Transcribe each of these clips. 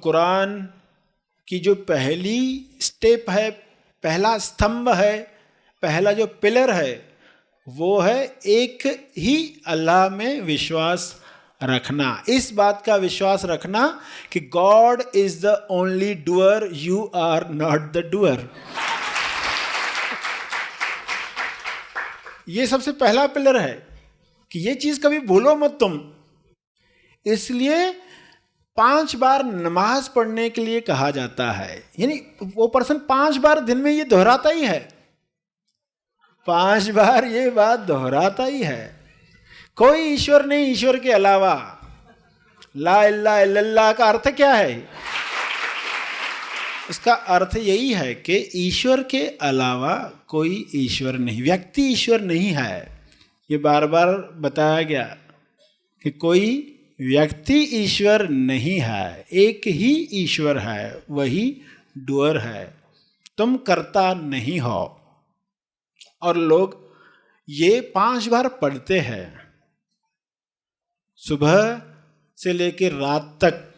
कुरान की जो पहली स्टेप है, पहला स्तंभ है, पहला जो पिलर है, वो है एक ही अल्लाह में विश्वास रखना। इस बात का विश्वास रखना कि God is the only doer, you are not the doer. ये सबसे पहला पिलर है कि ये चीज कभी भूलो मत तुम। इसलिए 5 बार नमाज पढ़ने के लिए कहा जाता है, यानी वो पर्सन 5 बार दिन में ये दोहराता ही है, 5 बार ये बात दोहराता ही है। कोई ईश्वर नहीं ईश्वर के अलावा। ला इलाहा इल्लल्लाह का अर्थ क्या है? इसका अर्थ यही है कि ईश्वर के अलावा कोई ईश्वर नहीं, व्यक्ति ईश्वर नहीं है। ये बार बार बताया गया कि कोई व्यक्ति ईश्वर नहीं है, एक ही ईश्वर है, वही डूअर है, तुम करता नहीं हो। और लोग ये 5 बार पढ़ते हैं, सुबह से लेकर रात तक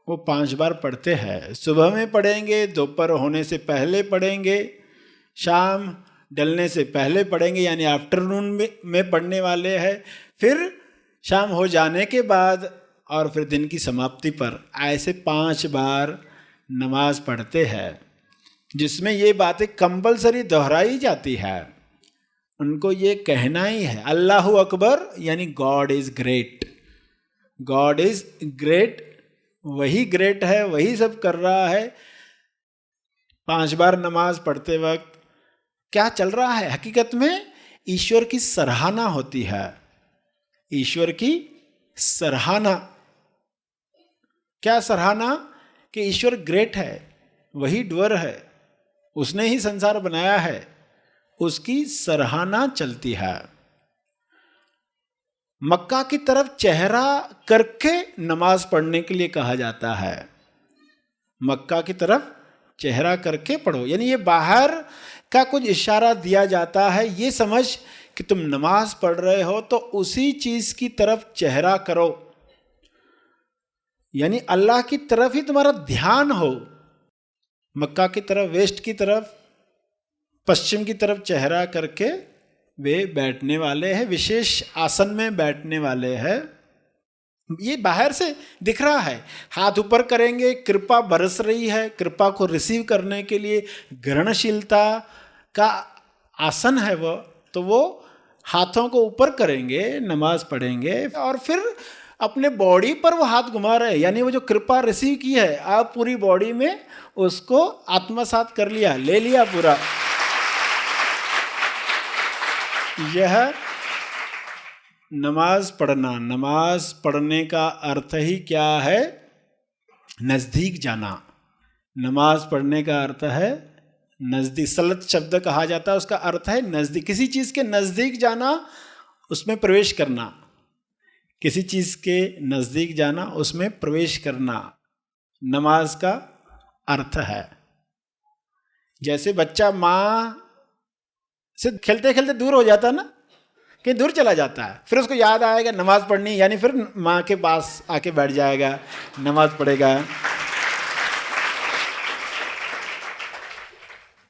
वो 5 बार पढ़ते हैं। सुबह में पढ़ेंगे, दोपहर होने से पहले पढ़ेंगे, शाम ढलने से पहले पढ़ेंगे, यानी आफ्टरनून में पढ़ने वाले हैं, फिर शाम हो जाने के बाद और फिर दिन की समाप्ति पर। ऐसे 5 बार नमाज पढ़ते हैं, जिसमें ये बातें कंपलसरी दोहराई जाती है। उनको ये कहना ही है अल्लाहु अकबर, यानी God is great, God is great, वही ग्रेट है, वही सब कर रहा है। 5 बार नमाज पढ़ते वक्त क्या चल रहा है? हकीकत में ईश्वर की सराहना होती है, ईश्वर की सराहना। क्या सराहना? कि ईश्वर ग्रेट है, वही डूअर है, उसने ही संसार बनाया है, उसकी सराहना चलती है। मक्का की तरफ चेहरा करके नमाज पढ़ने के लिए कहा जाता है। मक्का की तरफ चेहरा करके पढ़ो, यानी ये बाहर का कुछ इशारा दिया जाता है, ये समझ कि तुम नमाज पढ़ रहे हो तो उसी चीज की तरफ चेहरा करो, यानी अल्लाह की तरफ ही तुम्हारा ध्यान हो। मक्का की तरफ, वेस्ट की तरफ, पश्चिम की तरफ चेहरा करके वे बैठने वाले हैं, विशेष आसन में बैठने वाले हैं। ये बाहर से दिख रहा है, हाथ ऊपर करेंगे, कृपा बरस रही है, कृपा को रिसीव करने के लिए ग्रहणशीलता का आसन है वो, तो वो हाथों को ऊपर करेंगे, नमाज पढ़ेंगे, और फिर अपने बॉडी पर वो हाथ घुमा रहे हैं, यानी वो जो कृपा रिसीव की है आप पूरी बॉडी में उसको आत्मसात कर लिया, ले लिया पूरा। यह नमाज पढ़ना, नमाज पढ़ने का अर्थ ही क्या है? नज़दीक जाना। नमाज पढ़ने का अर्थ है नज़दीक, सलत शब्द कहा जाता है, उसका अर्थ है नज़दीक, किसी चीज़ के नज़दीक जाना, उसमें प्रवेश करना, किसी चीज़ के नज़दीक जाना, उसमें प्रवेश करना नमाज का अर्थ है। जैसे बच्चा माँ से खेलते खेलते दूर हो जाता है ना, कहीं दूर चला जाता है, फिर उसको याद आएगा नमाज पढ़नी, यानी फिर माँ के पास आके बैठ जाएगा, नमाज पढ़ेगा।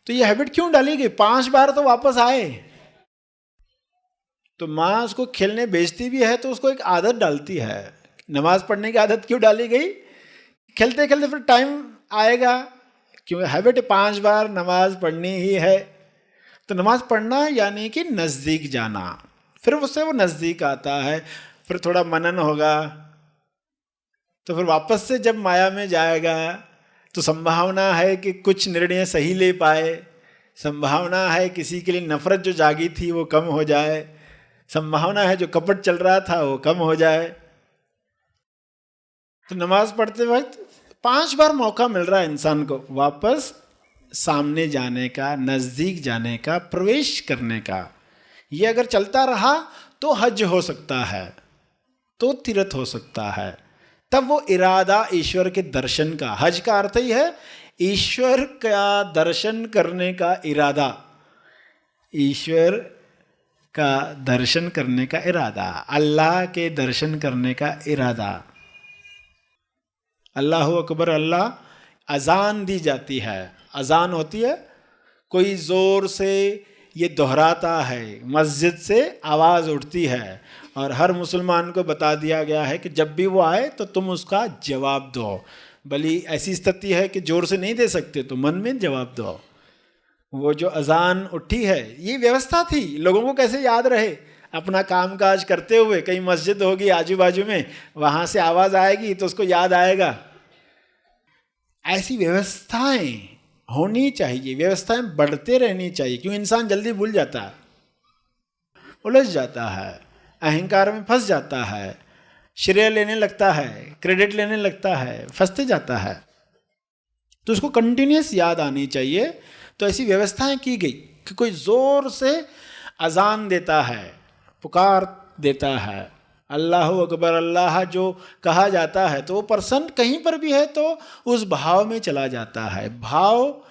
तो ये हैबिट क्यों डाली गई? 5 बार तो वापस आए। तो माँ उसको खेलने भेजती भी है तो उसको एक आदत डालती है। नमाज पढ़ने की आदत क्यों डाली गई? खेलते खेलते फिर टाइम आएगा, क्यों हैबिट 5 बार नमाज पढ़नी ही है। तो नमाज पढ़ना यानी कि नज़दीक जाना, फिर उससे वो नज़दीक आता है, फिर थोड़ा मनन होगा, तो फिर वापस से जब माया में जाएगा तो संभावना है कि कुछ निर्णय सही ले पाए, संभावना है किसी के लिए नफरत जो जागी थी वो कम हो जाए, संभावना है जो कपट चल रहा था वो कम हो जाए। तो नमाज पढ़ते वक्त 5 बार मौका मिल रहा है इंसान को वापस सामने जाने का, नज़दीक जाने का, प्रवेश करने का। ये अगर चलता रहा तो हज हो सकता है, तो तीर्थ हो सकता है, तब वो इरादा ईश्वर के दर्शन का, हज का अर्थ ही है ईश्वर का दर्शन करने का इरादा, ईश्वर का दर्शन करने का इरादा, अल्लाह के दर्शन करने का इरादा। अल्लाहु अकबर, अल्लाह अजान दी जाती है। अजान होती है कोई ज़ोर से ये दोहराता है, मस्जिद से आवाज़ उठती है और हर मुसलमान को बता दिया गया है कि जब भी वो आए तो तुम उसका जवाब दो। भली ऐसी स्थिति है कि ज़ोर से नहीं दे सकते तो मन में जवाब दो। वो जो अजान उठी है ये व्यवस्था थी, लोगों को कैसे याद रहे, अपना कामकाज करते हुए कहीं मस्जिद होगी आजू बाजू में, वहाँ से आवाज़ आएगी तो उसको याद आएगा। ऐसी व्यवस्थाएं होनी चाहिए, व्यवस्थाएं बढ़ते रहनी चाहिए, क्यों इंसान जल्दी भूल जाता है, उलझ जाता है, अहंकार में फंस जाता है, श्रेय लेने लगता है, क्रेडिट लेने लगता है, फंसते जाता है। तो उसको कंटिन्यूस याद आनी चाहिए। तो ऐसी व्यवस्थाएं की गई कि कोई ज़ोर से अजान देता है, पुकार देता है, अल्लाहु अकबर अल्लाह जो कहा जाता है, तो वो पर्सन कहीं पर भी है तो उस भाव में चला जाता है। भाव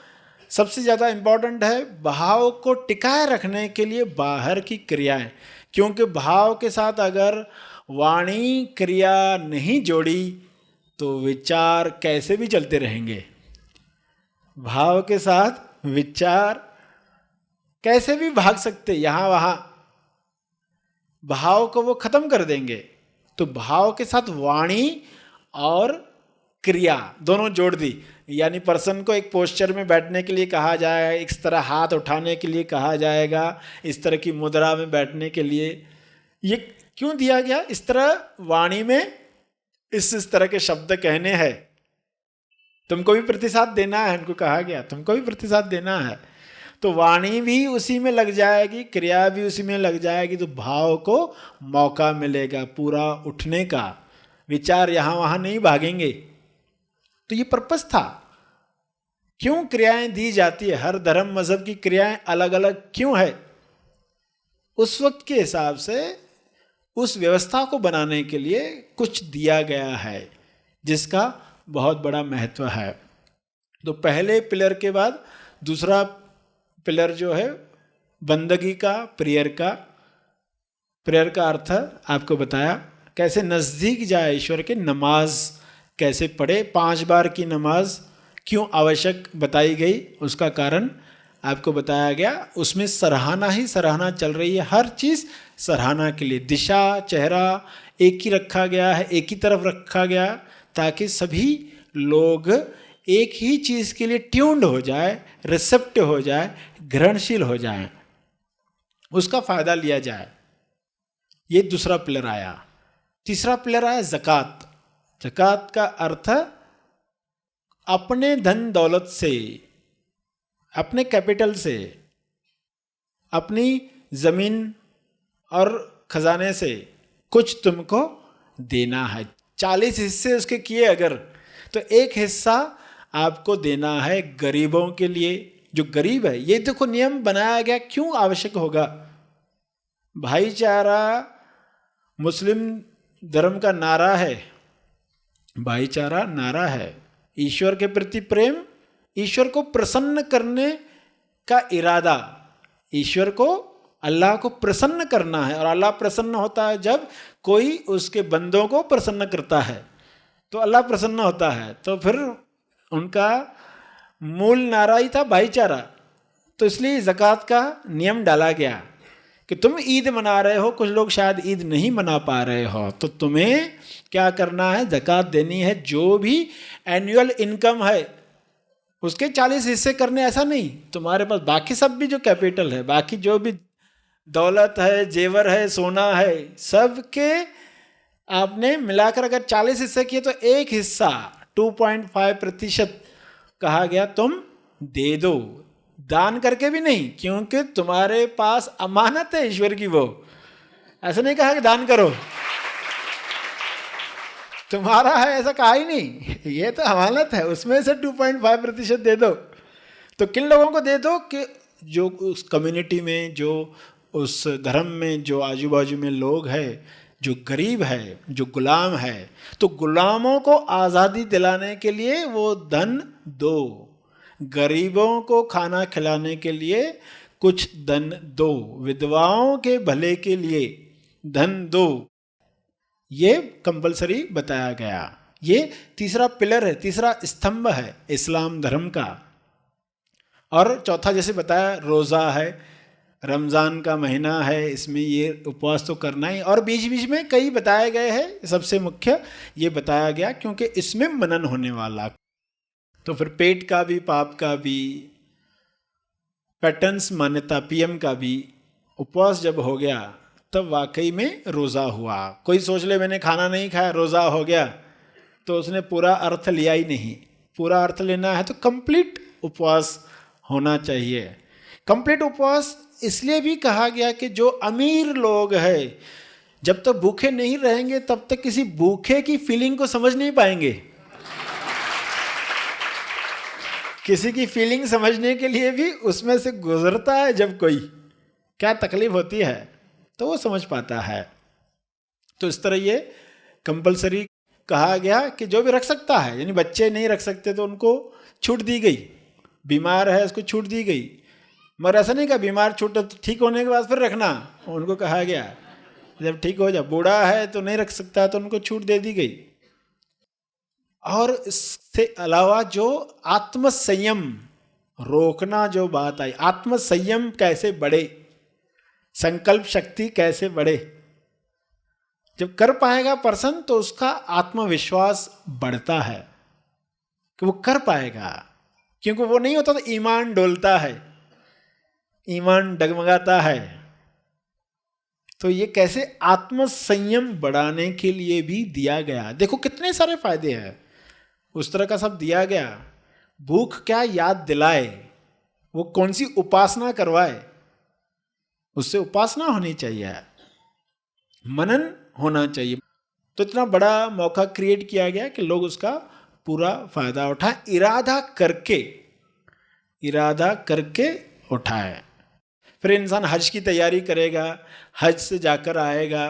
सबसे ज़्यादा इम्पॉर्टेंट है। भाव को टिकाए रखने के लिए बाहर की क्रियाएं, क्योंकि भाव के साथ अगर वाणी क्रिया नहीं जोड़ी तो विचार कैसे भी चलते रहेंगे। भाव के साथ विचार कैसे भी भाग सकते यहाँ वहाँ, भाव को वो खत्म कर देंगे। तो भाव के साथ वाणी और क्रिया दोनों जोड़ दी, यानी पर्सन को एक पोस्चर में बैठने के लिए कहा जाएगा, इस तरह हाथ उठाने के लिए कहा जाएगा, इस तरह की मुद्रा में बैठने के लिए। ये क्यों दिया गया? इस तरह वाणी में इस तरह के शब्द कहने हैं, तुमको भी प्रतिसाद देना है, उनको कहा गया तुमको भी प्रतिसाद देना है। तो वाणी भी उसी में लग जाएगी, क्रिया भी उसी में लग जाएगी, तो भाव को मौका मिलेगा पूरा उठने का, विचार यहाँ वहाँ नहीं भागेंगे। तो ये पर्पस था। क्यों क्रियाएं दी जाती है, हर धर्म मजहब की क्रियाएं अलग अलग क्यों है? उस वक्त के हिसाब से उस व्यवस्था को बनाने के लिए कुछ दिया गया है जिसका बहुत बड़ा महत्व है। तो पहले पिलर के बाद दूसरा पिलर जो है बंदगी का, प्रेयर का। प्रेयर का अर्थ आपको बताया, कैसे नज़दीक जाए ईश्वर के। नमाज कैसे पढ़े, 5 बार की नमाज क्यों आवश्यक बताई गई, उसका कारण आपको बताया गया। उसमें सराहना ही सराहना चल रही है, हर चीज़ सराहना के लिए। दिशा, चेहरा एक ही रखा गया है, एक ही तरफ रखा गया, ताकि सभी लोग एक ही चीज़ के लिए ट्यून्ड हो जाए, रिसेप्टिव हो जाए, ग्रहणशील हो जाए, उसका फ़ायदा लिया जाए। ये दूसरा पिलर आया। तीसरा पिलर आया ज़कात। ज़कात का अर्थ अपने धन दौलत से, अपने कैपिटल से, अपनी ज़मीन और ख़जाने से कुछ तुमको देना है। 40 हिस्से उसके किए अगर, तो एक हिस्सा आपको देना है गरीबों के लिए, जो गरीब है। ये देखो नियम बनाया गया, क्यों आवश्यक होगा? भाईचारा मुस्लिम धर्म का नारा है, भाईचारा नारा है। ईश्वर के प्रति प्रेम, ईश्वर को प्रसन्न करने का इरादा, ईश्वर को, अल्लाह को प्रसन्न करना है। और अल्लाह प्रसन्न होता है जब कोई उसके बंदों को प्रसन्न करता है, तो अल्लाह प्रसन्न होता है। तो फिर उनका मूल नारा ही था भाईचारा। तो इसलिए ज़कात का नियम डाला गया कि तुम ईद मना रहे हो, कुछ लोग शायद ईद नहीं मना पा रहे हो, तो तुम्हें क्या करना है? ज़कात देनी है। जो भी एनुअल इनकम है उसके 40 हिस्से करने, ऐसा नहीं। तुम्हारे पास बाकी सब भी जो कैपिटल है, बाकी जो भी दौलत है, जेवर है, सोना है, सब के आपने मिलाकर अगर 40 हिस्से किए तो एक हिस्सा 2.5% कहा गया तुम दे दो, दान करके भी नहीं, क्योंकि तुम्हारे पास अमानत है ईश्वर की। वो ऐसा नहीं कहा कि दान करो, तुम्हारा है ऐसा कहा ही नहीं, ये तो अमानत है, उसमें से 2.5% दे दो। तो किन लोगों को दे दो? कि जो उस कम्युनिटी में, जो उस धर्म में जो आजू बाजू में लोग हैं, जो गरीब है, जो गुलाम है, तो गुलामों को आज़ादी दिलाने के लिए वो धन दो, गरीबों को खाना खिलाने के लिए कुछ धन दो, विधवाओं के भले के लिए धन दो। ये कंपलसरी बताया गया। ये तीसरा पिलर है, तीसरा स्तंभ है इस्लाम धर्म का। और चौथा जैसे बताया रोज़ा है, रमज़ान का महीना है, इसमें ये उपवास तो करना ही। और बीच बीच में कई बताए गए हैं, सबसे मुख्य ये बताया गया क्योंकि इसमें मनन होने वाला। तो फिर पेट का भी, पाप का भी, पैटर्न्स मान्यता पीएम का भी उपवास जब हो गया तब वाकई में रोज़ा हुआ। कोई सोच ले मैंने खाना नहीं खाया रोज़ा हो गया, तो उसने पूरा अर्थ लिया ही नहीं। पूरा अर्थ लेना है तो कंप्लीट उपवास होना चाहिए। कंप्लीट उपवास इसलिए भी कहा गया कि जो अमीर लोग हैं जब तक भूखे नहीं रहेंगे तब तक किसी भूखे की फीलिंग को समझ नहीं पाएंगे। किसी की फीलिंग समझने के लिए भी उसमें से गुजरता है, जब कोई क्या तकलीफ होती है तो वो समझ पाता है। तो इस तरह ये कंपलसरी कहा गया कि जो भी रख सकता है, यानी बच्चे नहीं रख सकते तो उनको छूट दी गई, बीमार है उसको छूट दी गई। मगर ऐसा नहीं कहा बीमार छूट तो ठीक होने के बाद फिर रखना, उनको कहा गया जब ठीक हो जाए। बूढ़ा है तो नहीं रख सकता तो उनको छूट दे दी गई। और इससे अलावा जो आत्मसंयम रोकना, जो बात आई, आत्मसंयम कैसे बढ़े, संकल्प शक्ति कैसे बढ़े, जब कर पाएगा पर्सन तो उसका आत्मविश्वास बढ़ता है कि वो कर पाएगा। क्योंकि वो नहीं होता तो ईमान डोलता है, ईमान डगमगाता है। तो ये कैसे आत्मसंयम बढ़ाने के लिए भी दिया गया। देखो कितने सारे फायदे हैं, उस तरह का सब दिया गया। भूख क्या याद दिलाए, वो कौन सी उपासना करवाए, उससे उपासना होनी चाहिए, मनन होना चाहिए। तो इतना बड़ा मौका क्रिएट किया गया कि लोग उसका पूरा फायदा उठाएं, इरादा करके उठाए। फिर इंसान हज की तैयारी करेगा, हज से जाकर आएगा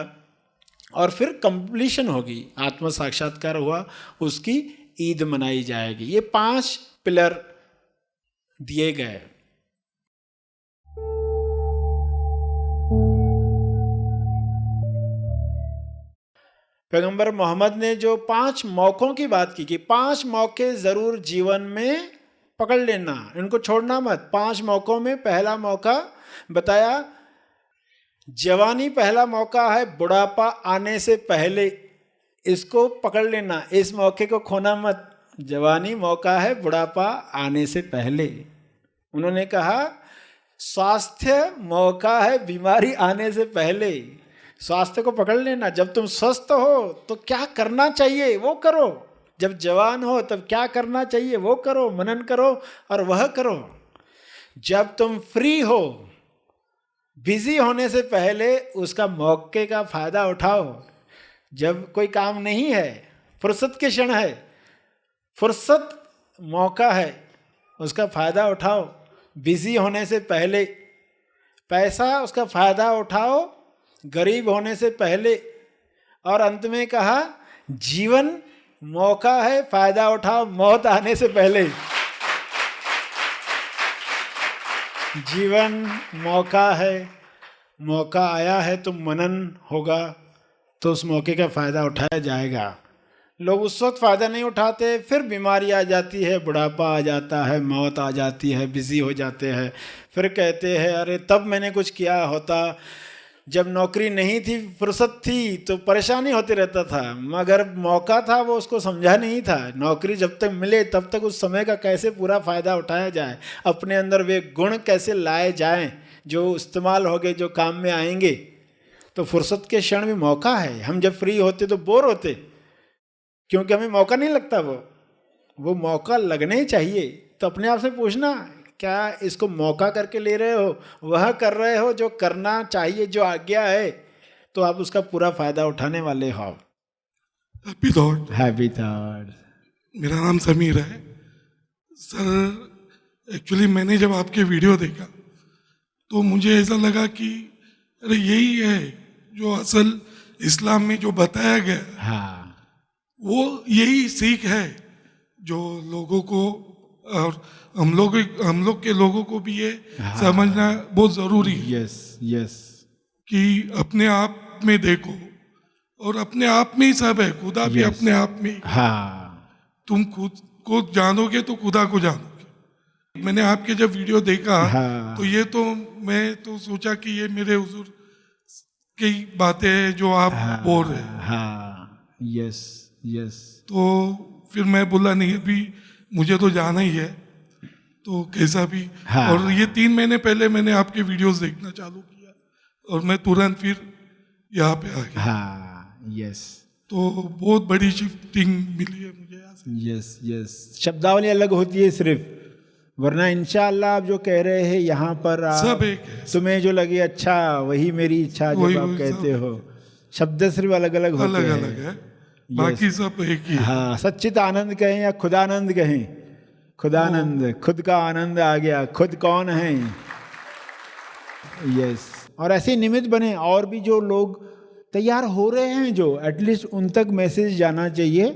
और फिर कंप्लीशन होगी, आत्म साक्षात्कार हुआ, उसकी ईद मनाई जाएगी। ये 5 पिलर दिए गए। पैगंबर मोहम्मद ने जो 5 मौकों की बात की कि 5 मौके जरूर जीवन में पकड़ लेना, इनको छोड़ना मत। 5 मौकों में पहला मौका बताया जवानी, पहला मौका है बुढ़ापा आने से पहले, इसको पकड़ लेना, इस मौके को खोना मत। जवानी मौका है बुढ़ापा आने से पहले। उन्होंने कहा स्वास्थ्य मौका है बीमारी आने से पहले, स्वास्थ्य को पकड़ लेना। जब तुम स्वस्थ हो तो क्या करना चाहिए वो करो, जब जवान हो तब क्या करना चाहिए वो करो, मनन करो और वह करो। जब तुम फ्री हो, बिजी होने से पहले उसका मौके का फायदा उठाओ। जब कोई काम नहीं है, फुर्सत के क्षण है, फुर्सत मौका है, उसका फायदा उठाओ। बिजी होने से पहले पैसा, उसका फायदा उठाओ गरीब होने से पहले। और अंत में कहा जीवन मौका है, फायदा उठाओ मौत आने से पहले। जीवन मौका है, मौका आया है तो मनन होगा, तो उस मौके का फायदा उठाया जाएगा। लोग उस वक्त फ़ायदा नहीं उठाते, फिर बीमारी आ जाती है, बुढ़ापा आ जाता है, मौत आ जाती है, बिज़ी हो जाते हैं। फिर कहते हैं अरे तब मैंने कुछ किया होता, जब नौकरी नहीं थी, फुर्सत थी तो परेशानी होती रहता था, मगर मौका था वो उसको समझा नहीं था। नौकरी जब तक मिले तब तक उस समय का कैसे पूरा फ़ायदा उठाया जाए, अपने अंदर वे गुण कैसे लाए जाएं जो इस्तेमाल होंगे, जो काम में आएंगे। तो फुर्सत के क्षण में मौका है। हम जब फ्री होते तो बोर होते, क्योंकि हमें मौका नहीं लगता। वो मौका लगने चाहिए। तो अपने आप से पूछना, क्या इसको मौका करके ले रहे हो, वह कर रहे हो जो करना चाहिए, जो आज्ञा है, तो आप उसका पूरा फायदा उठाने वाले हो। Happy thought. Happy thought. मेरा नाम समीर है सर। एक्चुअली मैंने जब आपके वीडियो देखा तो मुझे ऐसा लगा कि अरे यही है जो असल इस्लाम में जो बताया गया। हाँ, वो यही सीख है जो लोगों को, और हम लोग के लोगों को भी ये समझना बहुत जरूरी है। Yes yes. कि अपने आप में देखो और अपने आप में ही सब है, खुदा भी अपने आप में ही। हाँ, तुम खुद को जानोगे तो खुदा को जानोगे। मैंने आपके जब वीडियो देखा हाँ, तो ये तो मैं तो सोचा कि ये मेरे हुजूर की बातें हैं जो आप बोल रहे हैं। हाँ, यस यस। तो फिर मैं बोला नहीं, अभी मुझे तो जाना ही है, तो कैसा भी। हाँ। और ये 3 महीने पहले मैंने आपके वीडियोस देखना चालू किया और मैं तुरंत फिर यहाँ पे आ गया। हाँ, यस तो बहुत बड़ी शिफ्टिंग मिली है मुझे यहाँ से। Yes yes. शब्दावली अलग होती है सिर्फ, वरना इंशाअल्लाह आप जो कह रहे हैं यहाँ पर सब एक है। तुम्हें जो लगे अच्छा वही मेरी इच्छा, जब आप कहते हो शब्द सिर्फ अलग अलग होते अलग हैं। अलग है, बाकी सब एक ही है। हाँ, सच्चित आनंद कहें या खुदानंद कहें, खुदानंद, खुद का आनंद आ गया, खुद कौन है। यस। और ऐसे निमित्त बने और भी जो लोग तैयार हो रहे हैं, जो एटलीस्ट उन तक मैसेज जाना चाहिए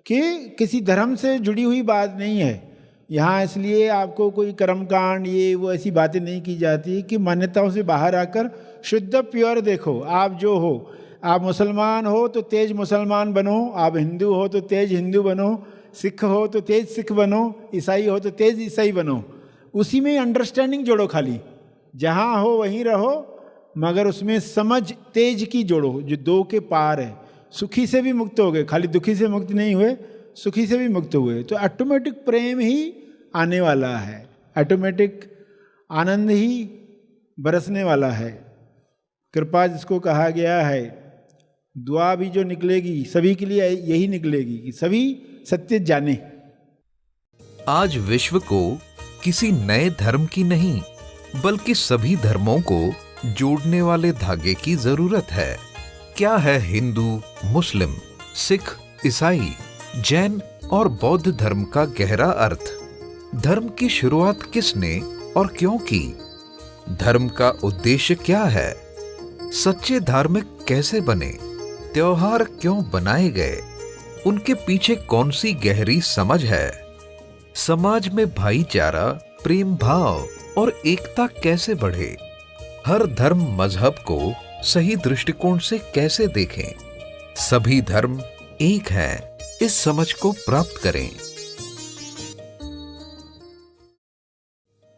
कि किसी धर्म से जुड़ी हुई बात नहीं है यहाँ। इसलिए आपको कोई कर्मकांड ये वो ऐसी बातें नहीं की जाती कि मान्यताओं से बाहर आकर शुद्ध प्योर देखो। आप जो हो, आप मुसलमान हो तो तेज मुसलमान बनो, आप हिंदू हो तो तेज हिंदू बनो, सिख हो तो तेज सिख बनो, ईसाई हो तो तेज ईसाई बनो। उसी में अंडरस्टैंडिंग जोड़ो, खाली जहाँ हो वहीं रहो, मगर उसमें समझ तेज की जोड़ो जो 2 के पार है। सुखी से भी मुक्त हो गए, खाली दुखी से मुक्त नहीं हुए, सुखी से भी मुक्त हुए, तो ऑटोमेटिक प्रेम ही आने वाला है, ऑटोमेटिक आनंद ही बरसने वाला है। कृपा जिसको कहा गया है, दुआ भी जो निकलेगी सभी के लिए यही निकलेगी कि सभी सत्य जाने। आज विश्व को किसी नए धर्म की नहीं बल्कि सभी धर्मों को जोड़ने वाले धागे की जरूरत है। क्या है हिंदू, मुस्लिम, सिख, ईसाई, जैन और बौद्ध धर्म का गहरा अर्थ? धर्म की शुरुआत किसने और क्यों की? धर्म का उद्देश्य क्या है? सच्चे धार्मिक कैसे बने? त्योहार क्यों बनाए गए? उनके पीछे कौन सी गहरी समझ है? समाज में भाईचारा, प्रेम भाव और एकता कैसे बढ़े? हर धर्म मजहब को सही दृष्टिकोण से कैसे देखें? सभी धर्म एक हैं, इस समझ को प्राप्त करें।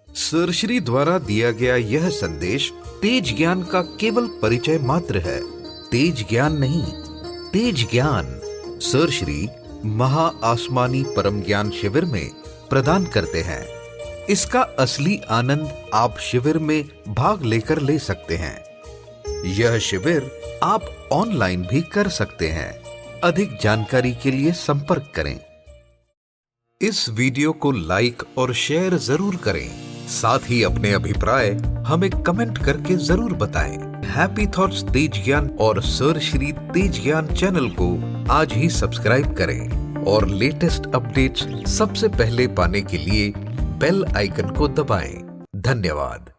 सरश्री द्वारा दिया गया यह संदेश तेज ज्ञान का केवल परिचय मात्र है। तेज ज्ञान नहीं, तेज ज्ञान सरश्री महा आसमानी परम ज्ञान शिविर में प्रदान करते हैं। इसका असली आनंद आप शिविर में भाग लेकर ले सकते हैं। यह शिविर आप ऑनलाइन भी कर सकते हैं। अधिक जानकारी के लिए संपर्क करें। इस वीडियो को लाइक और शेयर जरूर करें। साथ ही अपने अभिप्राय हमें कमेंट करके जरूर बताएं। हैप्पी थॉट्स तेज ज्ञान और सर श्री तेज ज्ञान चैनल को आज ही सब्सक्राइब करें और लेटेस्ट अपडेट्स सबसे पहले पाने के लिए बेल आइकन को दबाएं। धन्यवाद।